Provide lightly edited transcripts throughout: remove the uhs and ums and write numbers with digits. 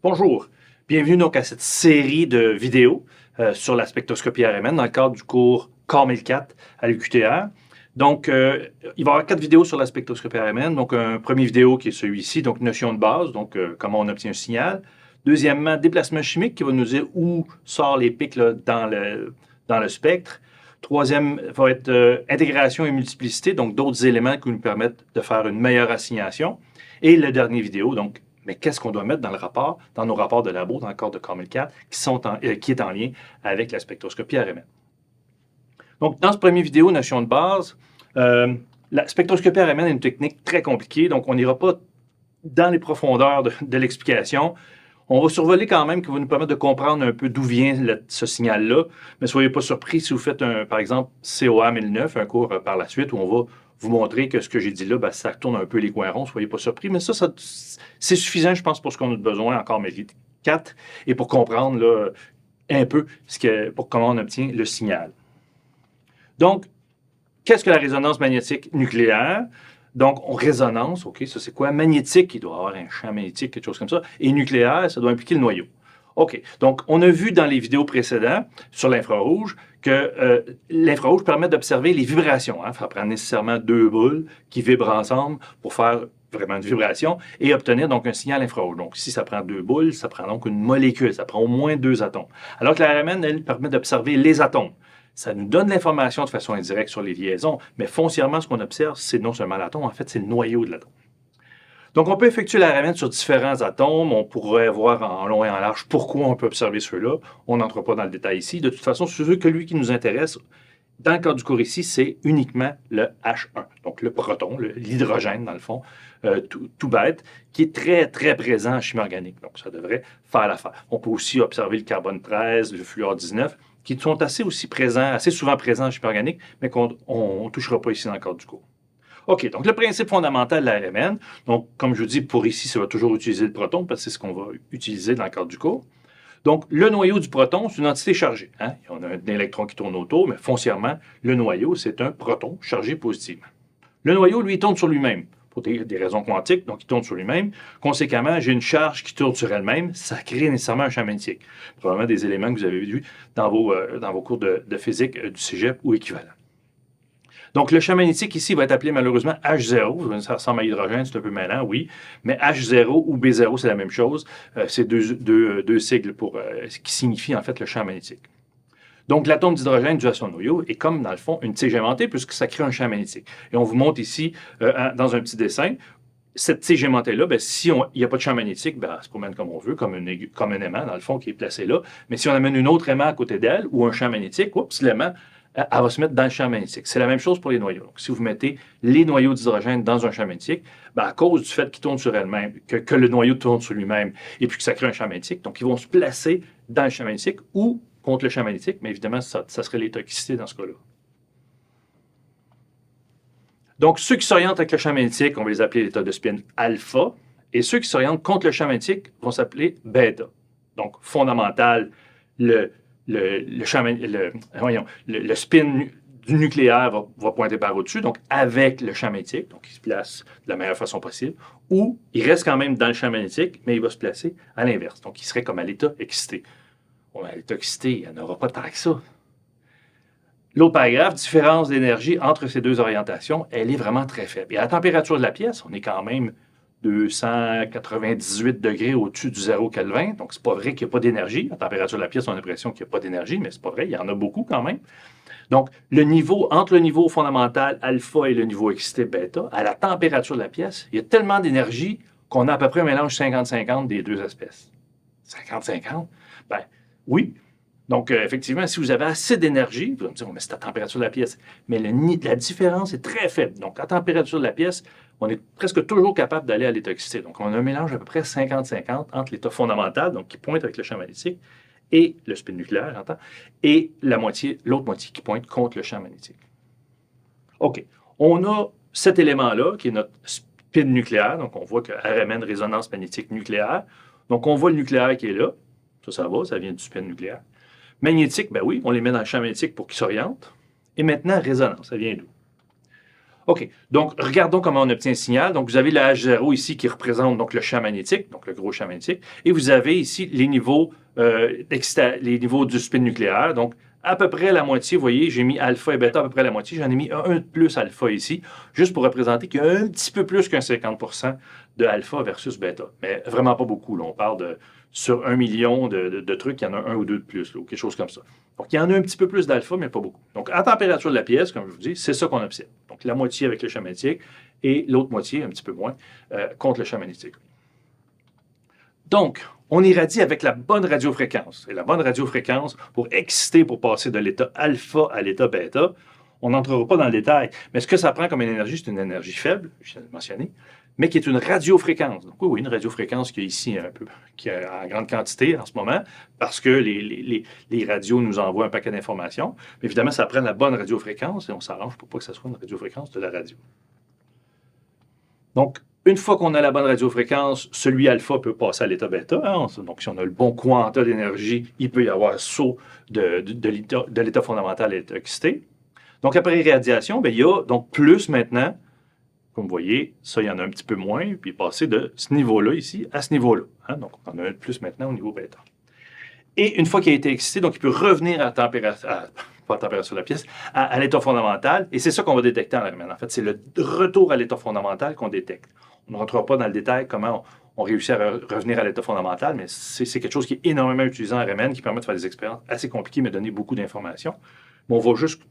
Bonjour, bienvenue donc à cette série de vidéos sur la spectroscopie RMN dans le cadre du cours COR 1004 à l'UQTR. Donc, il va y avoir 4 vidéos sur la spectroscopie RMN. Donc, un premier vidéo qui est celui-ci, donc notion de base, donc comment on obtient un signal. Deuxièmement, déplacement chimique qui va nous dire où sortent les pics là, dans le spectre. Troisième va être intégration et multiplicité, donc d'autres éléments qui nous permettent de faire une meilleure assignation. Et le dernier vidéo, donc, mais qu'est-ce qu'on doit mettre dans le rapport, dans nos rapports de labo, dans le cadre de COR 1004, qui est en lien avec la spectroscopie RMN. Donc, dans ce premier vidéo, notion de base, la spectroscopie RMN est une technique très compliquée, donc on n'ira pas dans les profondeurs de l'explication. On va survoler quand même, qui va nous permettre de comprendre un peu d'où vient ce signal-là. Mais soyez pas surpris si vous faites, par exemple, COA 1009, un cours par la suite, où on va vous montrer que ce que j'ai dit là, ben, ça tourne un peu les coins ronds, soyez pas surpris. Mais ça c'est suffisant, je pense, pour ce qu'on a besoin encore, mais 4, et pour comprendre là, un peu pour comment on obtient le signal. Donc, qu'est-ce que la résonance magnétique nucléaire? Donc, résonance, OK, ça c'est quoi? Magnétique, il doit avoir un champ magnétique, quelque chose comme ça. Et nucléaire, ça doit impliquer le noyau. OK, donc on a vu dans les vidéos précédentes sur l'infrarouge que l'infrarouge permet d'observer les vibrations. Ça prend nécessairement 2 boules qui vibrent ensemble pour faire vraiment une vibration et obtenir donc un signal infrarouge. Donc ici, ça prend 2 boules, ça prend donc une molécule, ça prend au moins 2 atomes. Alors que la RMN, elle, permet d'observer les atomes. Ça nous donne l'information de façon indirecte sur les liaisons, mais foncièrement, ce qu'on observe, c'est non seulement l'atome, en fait, c'est le noyau de l'atome. Donc, on peut effectuer la RMN sur différents atomes. On pourrait voir en long et en large pourquoi on peut observer ceux-là. On n'entre pas dans le détail ici. De toute façon, celui qui nous intéresse, dans le cas du cours ici, c'est uniquement le H1, donc le proton, l'hydrogène, dans le fond, tout bête, qui est très, très présent en chimie organique. Donc, ça devrait faire l'affaire. On peut aussi observer le carbone 13, le fluor 19, qui sont assez souvent présents en chimie organique, mais qu'on ne touchera pas ici dans le cadre du cours. OK, donc le principe fondamental de la RMN, donc comme je vous dis, pour ici, ça va toujours utiliser le proton, parce que c'est ce qu'on va utiliser dans le cadre du cours. Donc, le noyau du proton, c'est une entité chargée. On a un électron qui tourne autour, mais foncièrement, le noyau, c'est un proton chargé positivement. Le noyau, lui, il tourne sur lui-même, pour des raisons quantiques, donc il tourne sur lui-même. Conséquemment, j'ai une charge qui tourne sur elle-même, ça crée nécessairement un champ magnétique. Probablement des éléments que vous avez vus dans vos cours de physique du cégep ou équivalent. Donc, le champ magnétique ici va être appelé malheureusement H0. Ça ressemble à l'hydrogène, c'est un peu mêlant, oui. Mais H0 ou B0, c'est la même chose. C'est deux sigles qui signifient en fait le champ magnétique. Donc, l'atome d'hydrogène dû à son noyau est comme, dans le fond, une tige aimantée puisque ça crée un champ magnétique. Et on vous montre ici, dans un petit dessin, cette tige aimantée-là, si il n'y a pas de champ magnétique, elle se promène comme on veut, comme un aimant, dans le fond, qui est placé là. Mais si on amène une autre aimant à côté d'elle ou un champ magnétique, l'aimant elle va se mettre dans le champ magnétique. C'est la même chose pour les noyaux. Donc, si vous mettez les noyaux d'hydrogène dans un champ magnétique, à cause du fait qu'ils tournent sur elles-mêmes, que le noyau tourne sur lui-même, et puis que ça crée un champ magnétique, donc ils vont se placer dans le champ magnétique ou contre le champ magnétique, mais évidemment, ça serait les toxicités dans ce cas-là. Donc, ceux qui s'orientent avec le champ magnétique, on va les appeler l'état de spin alpha, et ceux qui s'orientent contre le champ magnétique vont s'appeler bêta. Donc, fondamental, le spin du nucléaire va pointer par au-dessus, donc avec le champ magnétique, donc il se place de la meilleure façon possible, ou il reste quand même dans le champ magnétique, mais il va se placer à l'inverse, donc il serait comme à l'état excité. Bon, à l'état excité, il n'y en aura pas tant que ça. L'autre paragraphe, différence d'énergie entre ces deux orientations, elle est vraiment très faible. Et à la température de la pièce, on est quand même 298 degrés au-dessus du 0 Kelvin. Donc, c'est pas vrai qu'il n'y a pas d'énergie. À la température de la pièce, on a l'impression qu'il n'y a pas d'énergie, mais c'est pas vrai, il y en a beaucoup quand même. Donc, entre le niveau fondamental alpha et le niveau excité bêta, à la température de la pièce, il y a tellement d'énergie qu'on a à peu près un mélange 50-50 des deux espèces. 50-50? Ben, oui. Donc, effectivement, si vous avez assez d'énergie, vous allez me dire, mais c'est la température de la pièce. Mais la différence est très faible. Donc, à la température de la pièce, on est presque toujours capable d'aller à l'état excité. Donc, on a un mélange à peu près 50-50 entre l'état fondamental, donc qui pointe avec le champ magnétique, et le spin nucléaire, j'entends, et l'autre moitié qui pointe contre le champ magnétique. OK. On a cet élément-là, qui est notre spin nucléaire. Donc, on voit que RMN, résonance magnétique nucléaire. Donc, on voit le nucléaire qui est là. Ça va, ça vient du spin nucléaire. Magnétique, ben oui, on les met dans le champ magnétique pour qu'ils s'orientent. Et maintenant, résonance, ça vient d'où? OK. Donc, regardons comment on obtient un signal. Donc, vous avez le H0 ici qui représente donc, le champ magnétique, donc le gros champ magnétique. Et vous avez ici les niveaux du spin nucléaire. Donc, à peu près la moitié, vous voyez, j'ai mis alpha et bêta à peu près la moitié. J'en ai mis un de plus alpha ici, juste pour représenter qu'il y a un petit peu plus qu'un 50% de alpha versus bêta. Mais vraiment pas beaucoup. Là. On parle de sur 1 million de trucs, il y en a un ou deux de plus, là, ou quelque chose comme ça. Donc, il y en a un petit peu plus d'alpha, mais pas beaucoup. Donc, à température de la pièce, comme je vous dis, c'est ça qu'on observe. Donc, la moitié avec le champ magnétique et l'autre moitié, un petit peu moins, contre le champ magnétique. Donc, on irradie avec la bonne radiofréquence. Et la bonne radiofréquence, pour exciter, pour passer de l'état alpha à l'état bêta, on n'entrera pas dans le détail. Mais ce que ça prend comme une énergie, c'est une énergie faible, je l'ai mentionné, mais qui est une radiofréquence. Donc oui, une radiofréquence qui est ici un peu, qui est en grande quantité en ce moment, parce que les radios nous envoient un paquet d'informations. Mais évidemment, ça prend la bonne radiofréquence et on s'arrange pour pas que ça soit une radiofréquence de la radio. Donc, une fois qu'on a la bonne radiofréquence, celui alpha peut passer à l'état bêta. Hein? Donc, si on a le bon quanta d'énergie, il peut y avoir un saut de l'état fondamental à l'état excité. Donc, après irradiation, bien, il y a donc plus maintenant. Comme vous voyez, ça, il y en a un petit peu moins, puis passer de ce niveau-là ici à ce niveau-là. Hein? Donc, on en a un de plus maintenant au niveau bêta. Et une fois qu'il a été excité, donc il peut revenir à température, pas à température de la pièce, à l'état fondamental. Et c'est ça qu'on va détecter en RMN. En fait, c'est le retour à l'état fondamental qu'on détecte. On ne rentrera pas dans le détail comment on réussit à revenir à l'état fondamental, mais c'est quelque chose qui est énormément utilisé en RMN, qui permet de faire des expériences assez compliquées, mais donner beaucoup d'informations. Mais on va juste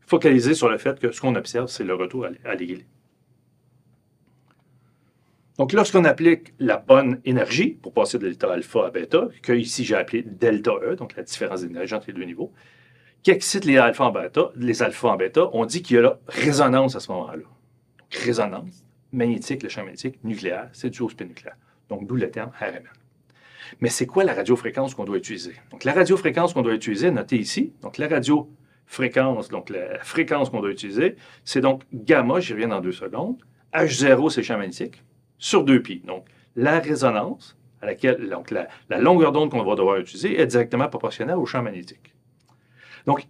focaliser sur le fait que ce qu'on observe, c'est le retour à l'équilibre. Donc, lorsqu'on applique la bonne énergie pour passer de l'état alpha à bêta, que ici j'ai appelé delta E, donc la différence d'énergie entre les deux niveaux, qui excite les alphas en bêta, on dit qu'il y a la résonance à ce moment-là. Donc, résonance magnétique, le champ magnétique, nucléaire, c'est dû au spin nucléaire. Donc, d'où le terme RMN. Mais c'est quoi la radiofréquence qu'on doit utiliser? Donc, la radiofréquence qu'on doit utiliser, notez ici, donc la radiofréquence, donc la fréquence qu'on doit utiliser, c'est donc gamma, j'y reviens dans 2 secondes, H0, c'est le champ magnétique, sur 2π. Donc, la résonance, à laquelle, donc la longueur d'onde qu'on va devoir utiliser est directement proportionnelle au champ magnétique. Donc,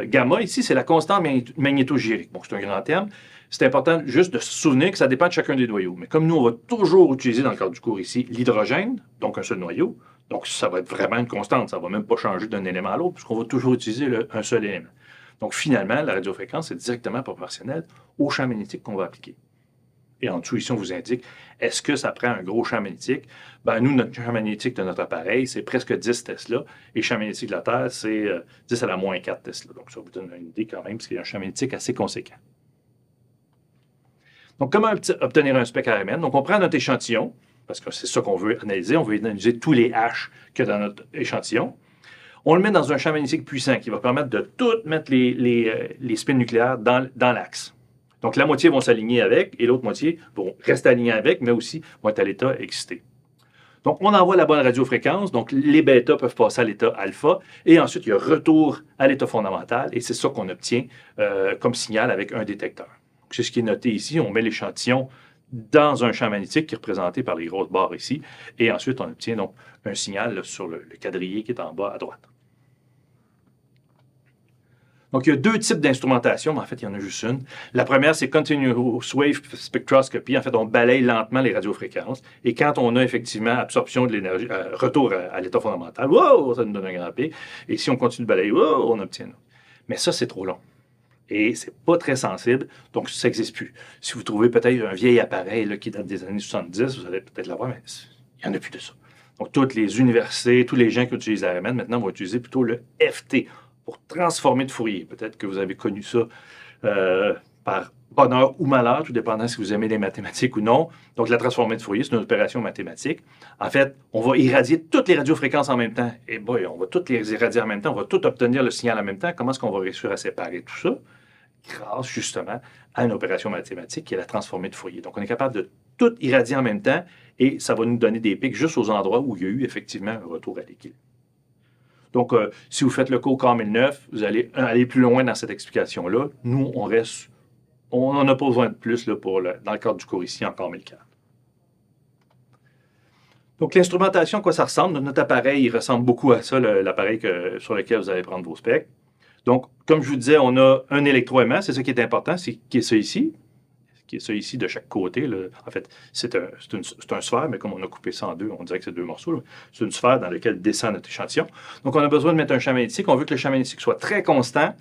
gamma, ici, c'est la constante magnétogyrique. Bon, c'est un grand terme. C'est important juste de se souvenir que ça dépend de chacun des noyaux. Mais comme nous, on va toujours utiliser dans le cadre du cours ici l'hydrogène, donc un seul noyau, donc ça va être vraiment une constante. Ça ne va même pas changer d'un élément à l'autre, puisqu'on va toujours utiliser un seul élément. Donc, finalement, la radiofréquence est directement proportionnelle au champ magnétique qu'on va appliquer. Et en dessous, ici, on vous indique, est-ce que ça prend un gros champ magnétique? Ben, nous, notre champ magnétique de notre appareil, c'est presque 10 Tesla. Et le champ magnétique de la Terre, c'est 10 à la moins 4 Tesla. Donc, ça vous donne une idée quand même, parce qu'il y a un champ magnétique assez conséquent. Donc, comment obtenir un spectre RMN? Donc, on prend notre échantillon, parce que c'est ça qu'on veut analyser. On veut analyser tous les H qu'il y a dans notre échantillon. On le met dans un champ magnétique puissant qui va permettre de tout mettre les spins nucléaires dans l'axe. Donc, la moitié vont s'aligner avec et l'autre moitié vont rester alignés avec, mais aussi vont être à l'état excité. Donc, on envoie la bonne radiofréquence. Donc, les bêta peuvent passer à l'état alpha. Et ensuite, il y a retour à l'état fondamental. Et c'est ça qu'on obtient comme signal avec un détecteur. C'est ce qui est noté ici. On met l'échantillon dans un champ magnétique qui est représenté par les grosses barres ici. Et ensuite, on obtient donc un signal là, sur le quadrillé qui est en bas à droite. Donc, il y a 2 types d'instrumentation, mais en fait, il y en a juste une. La première, c'est Continuous Wave Spectroscopy. En fait, on balaye lentement les radiofréquences. Et quand on a effectivement absorption de l'énergie, retour à l'état fondamental, wow, ça nous donne un grand pic. Et si on continue de balayer, wow, on obtient. Mais ça, c'est trop long. Et c'est pas très sensible, donc ça n'existe plus. Si vous trouvez peut-être un vieil appareil là, qui date des années 70, vous allez peut-être l'avoir, mais il n'y en a plus de ça. Donc, toutes les universités, tous les gens qui utilisent la RMN, maintenant, vont utiliser plutôt le FT, pour transformer de Fourier. Peut-être que vous avez connu ça par bonheur ou malheur, tout dépendant si vous aimez les mathématiques ou non. Donc, la transformée de Fourier, c'est une opération mathématique. En fait, on va irradier toutes les radiofréquences en même temps. Et boy, on va toutes les irradier en même temps, on va tout obtenir le signal en même temps. Comment est-ce qu'on va réussir à séparer tout ça? Grâce, justement, à une opération mathématique qui est la transformée de Fourier. Donc, on est capable de tout irradier en même temps et ça va nous donner des pics juste aux endroits où il y a eu effectivement un retour à l'équilibre. Donc, si vous faites le cours COR 1009, vous allez aller plus loin dans cette explication-là. Nous, on n'en a pas besoin de plus là, dans le cadre du cours ici en COR 1004. Donc, l'instrumentation, à quoi ça ressemble? Notre appareil, il ressemble beaucoup à ça, l'appareil sur lequel vous allez prendre vos spectres. Donc, comme je vous disais, on a un électroaimant, c'est ça qui est important, c'est qui est ça ici, qui est ça ici de chaque côté. Là. En fait, c'est un sphère, mais comme on a coupé ça en deux, on dirait que c'est deux morceaux. Là. C'est une sphère dans laquelle descend notre échantillon. Donc, on a besoin de mettre un champ magnétique. On veut que le champ magnétique soit très constant.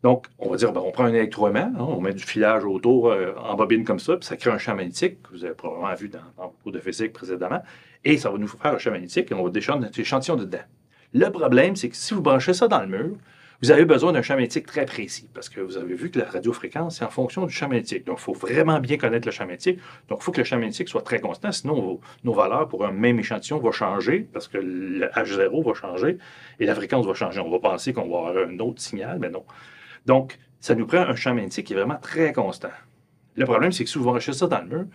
Donc, on va dire, ben, on prend un électroaimant, hein, on met du filage autour en bobine comme ça, puis ça crée un champ magnétique, que vous avez probablement vu dans vos cours de physique précédemment, et ça va nous faire un champ magnétique, et on va décharger notre échantillon dedans. Le problème, c'est que si vous branchez ça dans le mur, vous avez besoin d'un champ magnétique très précis, parce que vous avez vu que la radiofréquence, c'est en fonction du champ magnétique. Donc, il faut vraiment bien connaître le champ magnétique. Donc, il faut que le champ magnétique soit très constant, sinon nos valeurs pour un même échantillon vont changer, parce que le H0 va changer, et la fréquence va changer. On va penser qu'on va avoir un autre signal, mais non. Donc, ça nous prend un champ magnétique qui est vraiment très constant. Le problème, c'est que si vous branchez ça dans le mur,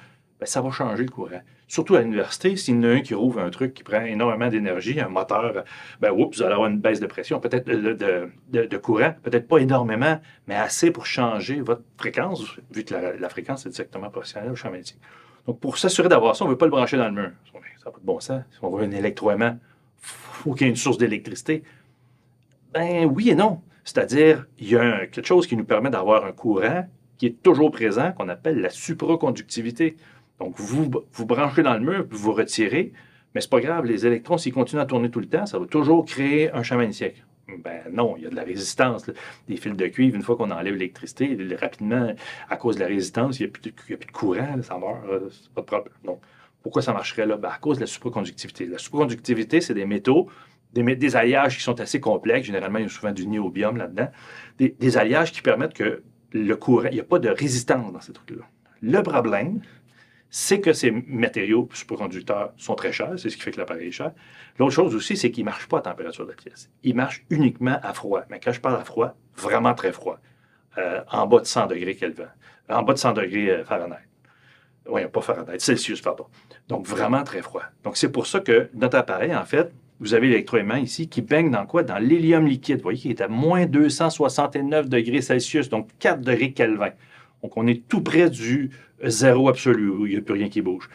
ben, ça va changer le courant. Surtout à l'université, s'il y en a un qui rouvre un truc qui prend énormément d'énergie, un moteur, ben, oups, vous allez avoir une baisse de pression, peut-être de courant, peut-être pas énormément, mais assez pour changer votre fréquence, vu que la fréquence est directement proportionnelle au champ magnétique. Donc, pour s'assurer d'avoir ça, on ne veut pas le brancher dans le mur. Ça n'a pas de bon sens. Si on veut un électroaimant, il faut qu'il y ait une source d'électricité. Ben oui et non. C'est-à-dire, il y a quelque chose qui nous permet d'avoir un courant qui est toujours présent, qu'on appelle la supraconductivité. Donc, vous branchez dans le mur, puis vous retirez, mais c'est pas grave, les électrons, s'ils continuent à tourner tout le temps, ça va toujours créer un champ magnétique. Ben non, il y a de la résistance. Là. Des fils de cuivre, une fois qu'on enlève l'électricité, rapidement, à cause de la résistance, il n'y a, plus de courant, là, ça meurt, c'est pas de problème. Donc, pourquoi ça marcherait là? Ben, à cause de la supraconductivité. La supraconductivité, c'est des métaux des alliages qui sont assez complexes. Généralement, il y a souvent du niobium là-dedans. Des alliages qui permettent que le courant, il n'y a pas de résistance dans ces trucs-là. Le problème, c'est que ces matériaux superconducteurs sont très chers, c'est ce qui fait que l'appareil est cher. L'autre chose aussi, c'est qu'ils ne marchent pas à température de la pièce. Ils marchent uniquement à froid. Mais quand je parle à froid, vraiment très froid. En bas de 100 degrés Kelvin. En bas de 100 degrés Fahrenheit. Oui, pas Fahrenheit, Celsius, pardon. Donc, vraiment très froid. Donc, c'est pour ça que notre appareil, en fait, vous avez l'électroaimant ici qui baigne dans quoi? Dans l'hélium liquide. Vous voyez qu'il est à moins 269 degrés Celsius, donc 4 degrés Kelvin. Donc, on est tout près du zéro absolu, où il n'y a plus rien qui bouge.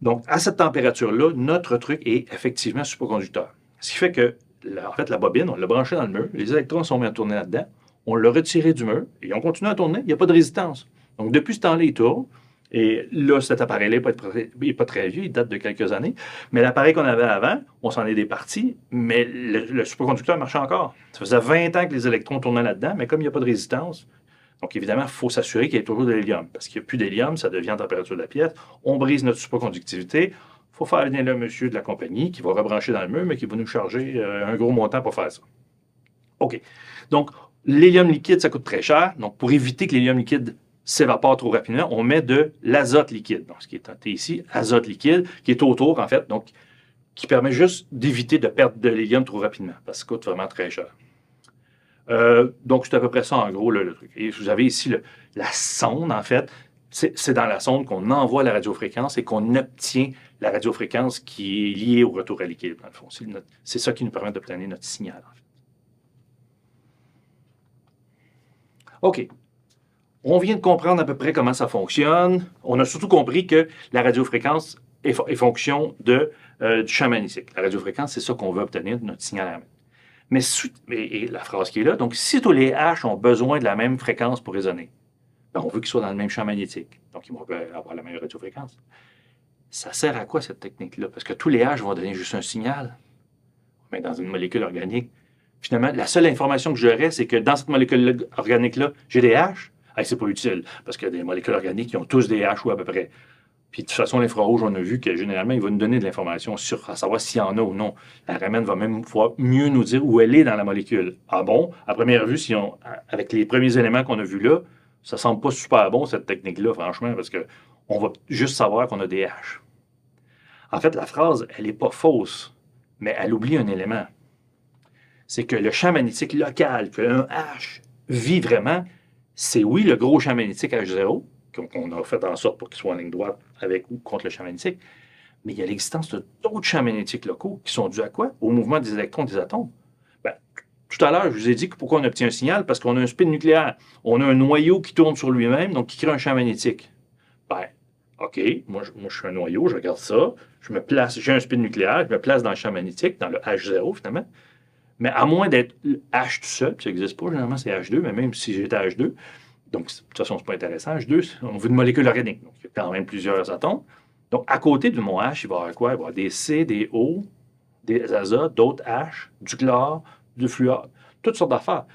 Donc, à cette température-là, notre truc est effectivement superconducteur. Ce qui fait que, en fait, la bobine, on l'a branchée dans le mur, les électrons sont mis à tourner là-dedans, on l'a retiré du mur, et on continue à tourner, il n'y a pas de résistance. Donc, depuis ce temps-là, il tourne. Et là, cet appareil-là n'est pas très vieux, il date de quelques années. Mais l'appareil qu'on avait avant, on s'en est départi, mais le superconducteur marchait encore. Ça faisait 20 ans que les électrons tournaient là-dedans, mais comme il n'y a pas de résistance, donc évidemment, il faut s'assurer qu'il y ait toujours de l'hélium. Parce qu'il n'y a plus d'hélium, ça devient en température de la pièce. On brise notre superconductivité. Il faut faire venir le monsieur de la compagnie qui va rebrancher dans le mur, mais qui va nous charger un gros montant pour faire ça. OK. Donc, l'hélium liquide, ça coûte très cher. Donc, pour éviter que l'hélium liquide s'évapore trop rapidement, on met de l'azote liquide. Donc, ce qui est noté ici, azote liquide, qui est autour, en fait, donc, qui permet juste d'éviter de perdre de l'hélium trop rapidement, parce que ça coûte vraiment très cher. Donc, c'est à peu près ça, en gros, le truc. Et vous avez ici la sonde, en fait. C'est dans la sonde qu'on envoie la radiofréquence et qu'on obtient la radiofréquence qui est liée au retour à l'équilibre, dans le fond. C'est ça qui nous permet d'obtenir notre signal, en fait. OK. On vient de comprendre à peu près comment ça fonctionne. On a surtout compris que la radiofréquence est fonction du champ magnétique. La radiofréquence, c'est ça qu'on veut obtenir de notre signal RMN. Mais et la phrase qui est là, donc si tous les H ont besoin de la même fréquence pour résonner, ben on veut qu'ils soient dans le même champ magnétique. Donc, ils vont avoir la même radiofréquence. Ça sert à quoi cette technique-là? Parce que tous les H vont donner juste un signal. Mais dans une molécule organique, finalement, la seule information que j'aurais, c'est que dans cette molécule organique-là, j'ai des H. C'est pas utile, parce qu'il y a des molécules organiques qui ont tous des H ou à peu près. Puis de toute façon, l'infrarouge, on a vu que généralement, il va nous donner de l'information sur à savoir s'il y en a ou non. La RMN va même pouvoir mieux nous dire où elle est dans la molécule. Ah bon? À première vue, avec les premiers éléments qu'on a vus là, ça semble pas super bon, cette technique-là, franchement, parce qu'on va juste savoir qu'on a des H. En fait, la phrase, elle n'est pas fausse, mais elle oublie un élément. C'est que le champ magnétique local, qu'un H vit vraiment, c'est oui le gros champ magnétique H0, qu'on a fait en sorte pour qu'il soit en ligne droite avec ou contre le champ magnétique, mais il y a l'existence d'autres champs magnétiques locaux qui sont dus à quoi? Au mouvement des électrons des atomes. Ben, tout à l'heure, je vous ai dit que pourquoi on obtient un signal, parce qu'on a un spin nucléaire. On a un noyau qui tourne sur lui-même, donc qui crée un champ magnétique. Ben, OK, moi je suis un noyau, je regarde ça, je me place, j'ai un spin nucléaire, je me place dans le champ magnétique, dans le H0 finalement, Mais à moins d'être H tout seul, ça n'existe pas, généralement c'est H2, mais même si j'étais H2, donc de toute façon c'est pas intéressant, H2, on veut une molécule organique, donc il y a quand même plusieurs atomes. Donc à côté de mon H, il va y avoir quoi? Il va y avoir des C, des O, des azotes, d'autres H, du chlore, du fluor, toutes sortes d'affaires.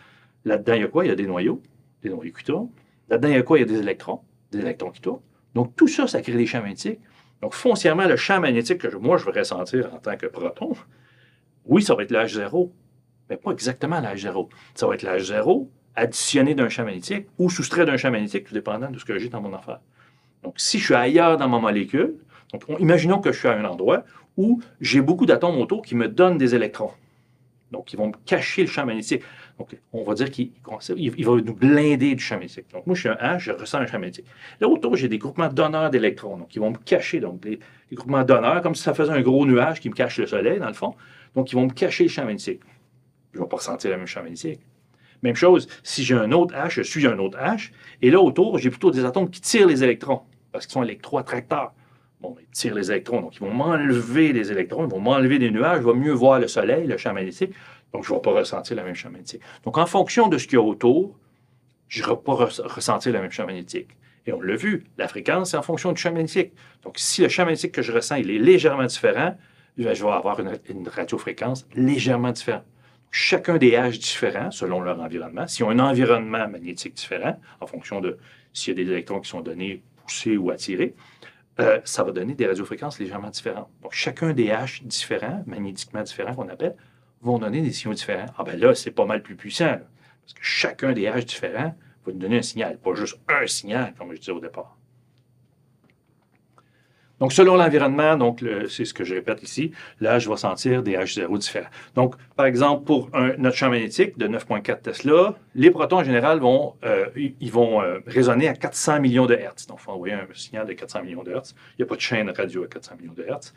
Là-dedans, il y a quoi? Il y a des noyaux qui tournent. Là-dedans, il y a quoi? Il y a des électrons qui tournent. Donc, tout ça, ça crée des champs magnétiques. Donc, foncièrement, le champ magnétique que moi, je veux ressentir en tant que proton, oui, ça va être l'âge 0, mais pas exactement l'âge 0. Ça va être l'âge 0 additionné d'un champ magnétique ou soustrait d'un champ magnétique, tout dépendant de ce que j'ai dans mon affaire. Donc, si je suis ailleurs dans ma molécule, donc, imaginons que je suis à un endroit où j'ai beaucoup d'atomes autour qui me donnent des électrons. Donc, ils vont me cacher le champ magnétique. Donc, on va dire qu'il va nous blinder du champ magnétique. Donc, moi, je suis un H, je ressens un champ magnétique. Là, autour, j'ai des groupements donneurs d'électrons. Donc, ils vont me cacher. Donc, les groupements donneurs, comme si ça faisait un gros nuage qui me cache le soleil, dans le fond. Donc, ils vont me cacher le champ magnétique. Je ne vais pas ressentir le même champ magnétique. Même chose, si j'ai un autre H, je suis un autre H. Et là, autour, j'ai plutôt des atomes qui tirent les électrons, parce qu'ils sont électroattracteurs. Bon, ils tirent les électrons, donc ils vont m'enlever des électrons, ils vont m'enlever des nuages, je vais mieux voir le soleil, le champ magnétique, donc je ne vais pas ressentir le même champ magnétique. Donc, en fonction de ce qu'il y a autour, je ne vais pas ressentir le même champ magnétique. Et on l'a vu, la fréquence, c'est en fonction du champ magnétique. Donc, si le champ magnétique que je ressens, il est légèrement différent, je vais avoir une radiofréquence légèrement différente. Chacun des H différents, selon leur environnement, s'ils ont un environnement magnétique différent, en fonction de s'il y a des électrons qui sont donnés, poussés ou attirés, ça va donner des radiofréquences légèrement différentes. Donc, chacun des H différents, magnétiquement différents qu'on appelle, vont donner des signaux différents. Ah ben là, c'est pas mal plus puissant, là, parce que chacun des H différents va nous donner un signal, pas juste un signal, comme je disais au départ. Donc, selon l'environnement, c'est ce que je répète ici, là, je vais sentir des H0 différents. Donc, par exemple, pour notre champ magnétique de 9,4 Tesla, les protons, en général, vont résonner à 400 millions de Hertz. Donc, il faut envoyer un signal de 400 millions de Hertz. Il n'y a pas de chaîne radio à 400 millions de Hertz.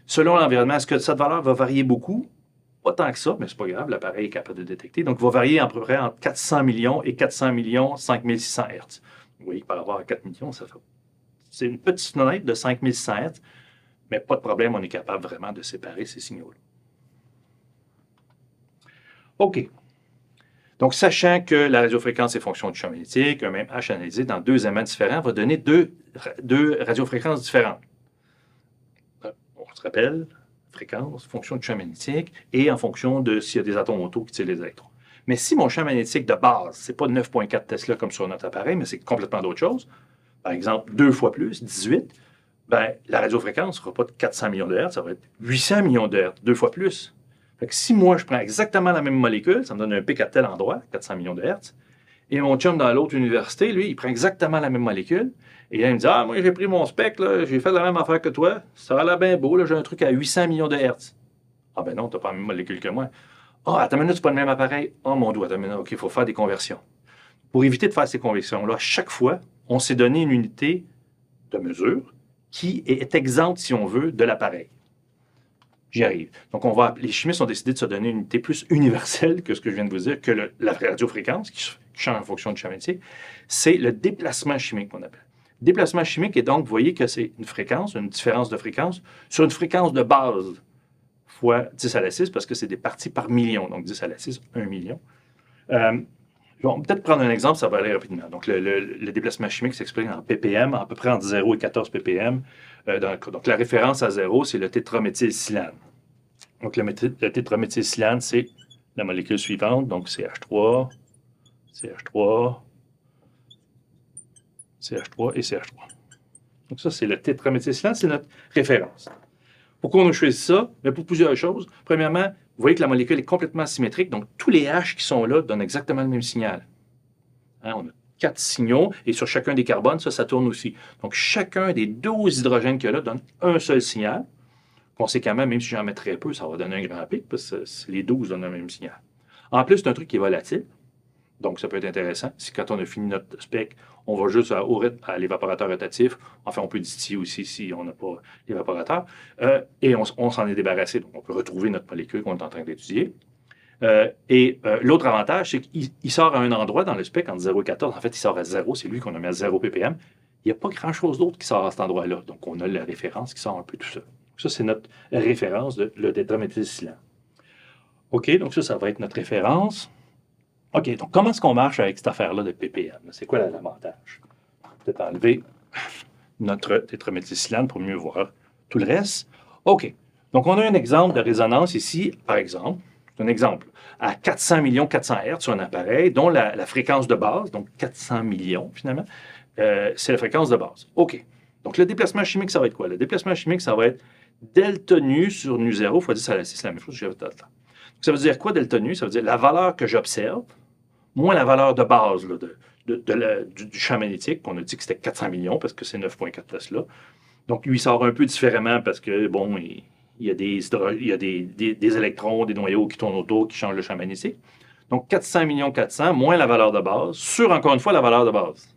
Selon l'environnement, est-ce que cette valeur va varier beaucoup? Pas tant que ça, mais c'est pas grave, l'appareil est capable de détecter. Donc, il va varier à peu près entre 400 millions et 400 millions 5600 Hertz. Vous voyez que par rapport à 4 millions, ça fait... C'est une petite fenêtre de 5600 Hz, mais pas de problème, on est capable vraiment de séparer ces signaux-là. OK. Donc, sachant que la radiofréquence est fonction du champ magnétique, un même H analysé dans deux aimants différents va donner deux radiofréquences différentes. On se rappelle, fréquence, fonction du champ magnétique, et en fonction de s'il y a des atomes autour qui tirent les électrons. Mais si mon champ magnétique de base, ce n'est pas 9,4 Tesla comme sur notre appareil, mais c'est complètement d'autre chose, par exemple, 2 fois plus, 18, ben, la radiofréquence ne sera pas de 400 millions de Hertz, ça va être 800 millions de Hertz, 2 fois plus. Fait que si moi, je prends exactement la même molécule, ça me donne un pic à tel endroit, 400 millions de Hertz, et mon chum dans l'autre université, lui, il prend exactement la même molécule, et là, il me dit « Ah, moi, j'ai pris mon spec, j'ai fait la même affaire que toi, ça a l'air bien beau, j'ai un truc à 800 millions de Hertz. » Ah ben non, tu n'as pas la même molécule que moi. « Ah, attends une minute, c'est pas le même appareil. Oh mon Dieu, attends une minute, OK, il faut faire des conversions. » Pour éviter de faire ces conversions-là, chaque fois, on s'est donné une unité de mesure qui est exempte, si on veut, de l'appareil. J'y arrive. Donc, les chimistes ont décidé de se donner une unité plus universelle que ce que je viens de vous dire, que la radiofréquence, qui change en fonction du champ magnétique, c'est le déplacement chimique qu'on appelle. Déplacement chimique, et donc, vous voyez que c'est une fréquence, une différence de fréquence, sur une fréquence de base fois 10 à la 6, parce que c'est des parties par million. Donc, 10 à la 6, 1 million. On va peut-être prendre un exemple, ça va aller rapidement. Donc, le déplacement chimique s'exprime en ppm, à peu près entre 0 et 14 ppm. Donc, la référence à 0, c'est le tétraméthylsilane. Donc, le tétraméthylsilane, c'est la molécule suivante. Donc, CH3, CH3, CH3 et CH3. Donc, ça, c'est le tétraméthylsilane, c'est notre référence. Pourquoi on a choisi ça? Mais pour plusieurs choses. Premièrement, vous voyez que la molécule est complètement symétrique, donc tous les H qui sont là donnent exactement le même signal. Hein, on a 4 signaux, et sur chacun des carbones, ça tourne aussi. Donc, chacun des 12 hydrogènes qu'il y a là donne un seul signal. Conséquemment, même si j'en mets très peu, ça va donner un grand pic, parce que les 12 donnent le même signal. En plus, c'est un truc qui est volatile. Donc, ça peut être intéressant. Si quand on a fini notre spec, on va juste à l'évaporateur rotatif. Enfin, on peut distiller aussi si on n'a pas l'évaporateur. Et on s'en est débarrassé. Donc, on peut retrouver notre molécule qu'on est en train d'étudier. L'autre avantage, c'est qu'il sort à un endroit dans le spec entre 0 et 14. En fait, il sort à 0. C'est lui qu'on a mis à 0 ppm. Il n'y a pas grand-chose d'autre qui sort à cet endroit-là. Donc, on a la référence qui sort un peu tout ça. Ça, c'est notre référence de le tétraméthylsilane. OK, donc ça va être notre référence. OK, donc comment est-ce qu'on marche avec cette affaire-là de ppm? C'est quoi l'avantage? Peut-être enlever notre tétraméthylsilane pour mieux voir tout le reste. OK, donc on a un exemple de résonance ici, par exemple. C'est un exemple. À 400 millions 400 Hz sur un appareil dont la fréquence de base, donc 400 millions finalement, c'est la fréquence de base. OK, donc le déplacement chimique, ça va être quoi? Le déplacement chimique, ça va être delta nu sur nu0 fois 10 à la 6, c'est la même chose que j'avais tout le temps. Ça veut dire quoi, delta nu? Ça veut dire la valeur que j'observe, moins la valeur de base là, du champ magnétique, qu'on a dit que c'était 400 millions parce que c'est 9,4 Tesla. Donc, lui, il sort un peu différemment parce que, bon, il y a des électrons, des noyaux qui tournent autour, qui changent le champ magnétique. Donc, 400 millions 400 moins la valeur de base, sur, encore une fois, la valeur de base,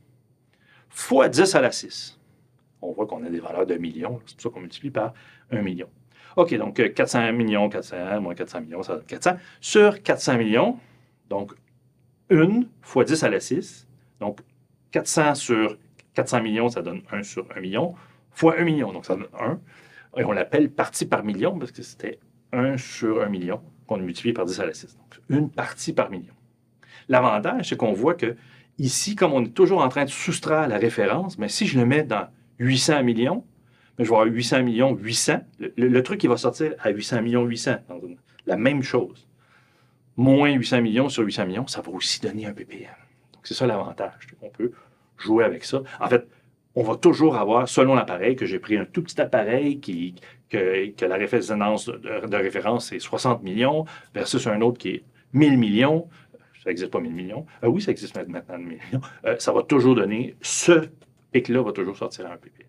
fois 10 à la 6. On voit qu'on a des valeurs de millions, c'est pour ça qu'on multiplie par 1 million. OK, donc 400 millions 400 moins 400 millions, ça donne 400. Sur 400 millions, donc 1 fois 10 à la 6. Donc 400 sur 400 millions, ça donne 1 sur 1 million, fois 1 million, donc ça donne 1. Et on l'appelle partie par million parce que c'était 1 sur 1 million qu'on a multiplié par 10 à la 6. Donc une partie par million. L'avantage, c'est qu'on voit que ici, comme on est toujours en train de soustraire la référence, mais si je le mets dans 800 millions, je vais avoir 800 millions 800. Le truc qui va sortir à 800 millions 800, la même chose. Moins 800 millions sur 800 millions, ça va aussi donner un ppm. Donc, c'est ça l'avantage. On peut jouer avec ça. En fait, on va toujours avoir, selon l'appareil, que j'ai pris un tout petit appareil que la résonance de référence est 60 millions versus un autre qui est 1000 millions. Ça n'existe pas 1000 millions. Oui, ça existe maintenant 1000 millions. Ça va toujours donner, ce pic-là va toujours sortir à un ppm.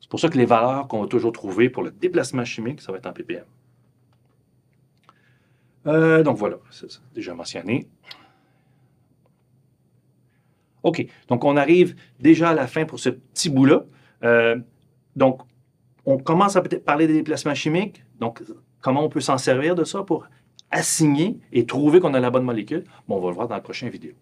C'est pour ça que les valeurs qu'on va toujours trouver pour le déplacement chimique, ça va être en ppm. Donc voilà, c'est déjà mentionné. OK, donc on arrive déjà à la fin pour ce petit bout-là. Donc, on commence à peut-être parler des déplacements chimiques. Donc, comment on peut s'en servir de ça pour assigner et trouver qu'on a la bonne molécule? Bon, on va le voir dans la prochaine vidéo.